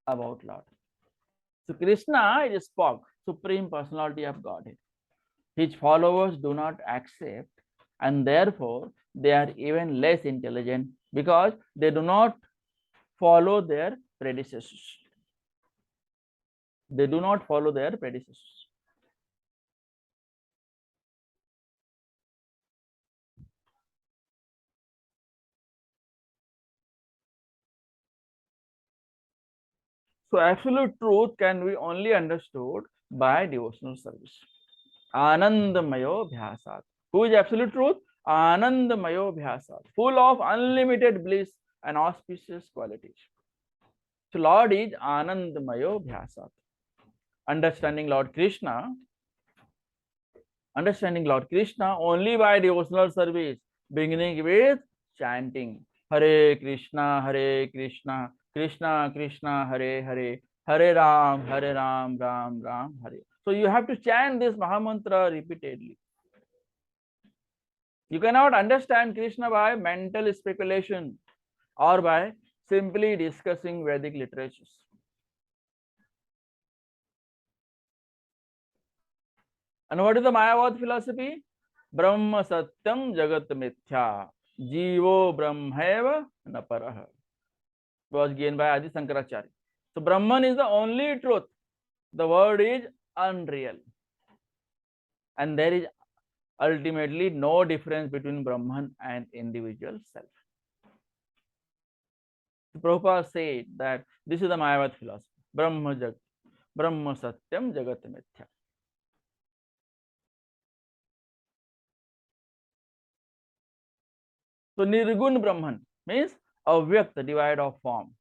about Lord. So Krishna is spoke, Supreme Personality of Godhead. His followers do not accept, and therefore they are even less intelligent because they do not follow their predecessors. They do not follow their predecessors. So absolute truth can be only understood by devotional service. Anandamayo Bhyasat. Who is absolute truth? Anandamayo Bhyasat. Full of unlimited bliss and auspicious qualities. So Lord is Anandamayo Bhyasat. Understanding Lord Krishna only by devotional service, beginning with chanting Hare Krishna, Krishna Krishna, Hare Hare, Hare Ram, Ram Ram, Hare. So you have to chant this Mahamantra repeatedly. You cannot understand Krishna by mental speculation or by simply discussing Vedic literatures. And what is the Mayavad philosophy? Brahma Satyam Jagat Mithya. Jivo Brahmaiva Naparaha. Was given by Adi Sankaracharya. So Brahman is the only truth. The world is unreal. And there is ultimately no difference between Brahman and individual self. So Prabhupada said that this is the Mayavad philosophy. Brahma Satyam Jagat Mithya. So Nirgun Brahman means avyakta, devoid of form.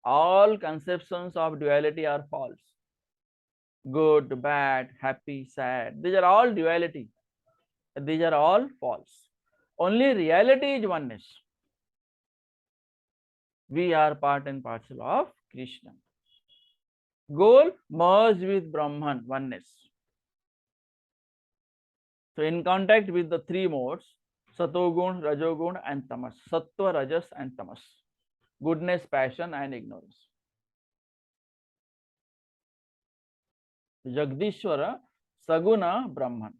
All conceptions of duality are false. Good, bad, happy, sad. These are all duality. These are all false. Only reality is oneness. We are part and parcel of Krishna. Goal, merge with Brahman, oneness. So in contact with the three modes, Satogun, Rajogun and Tamas. Sattva, Rajas and Tamas. Goodness, passion and ignorance. Jagdishwara, Saguna, Brahman.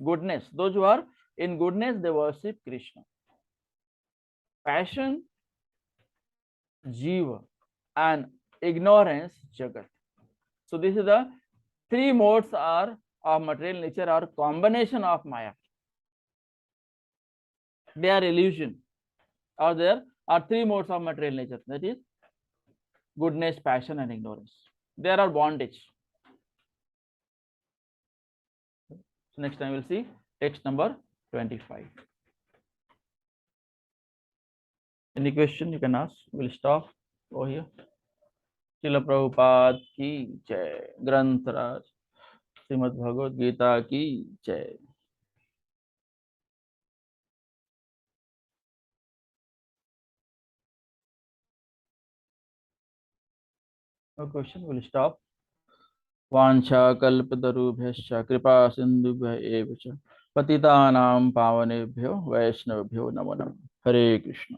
Goodness. Those who are in goodness, they worship Krishna. Passion, Jiva, and ignorance, Jagat. So this is the three modes are of material nature or combination of Maya. They are illusion. Or there are three modes of material nature. That is goodness, passion, and ignorance. They are bondage. So next time we'll see text number 25. Any question you can ask? We'll stop over here. Srila Prabhupada ki jai. Granth Srimad Bhagavad Gita ki jai. No question, we'll stop. वाञ्छा कल्पतरुभ्यश्च कृपा सिन्धुभ्य एव च पतितानां पावनेभ्यो वैष्णवेभ्यो नमो नमः. हरे कृष्ण.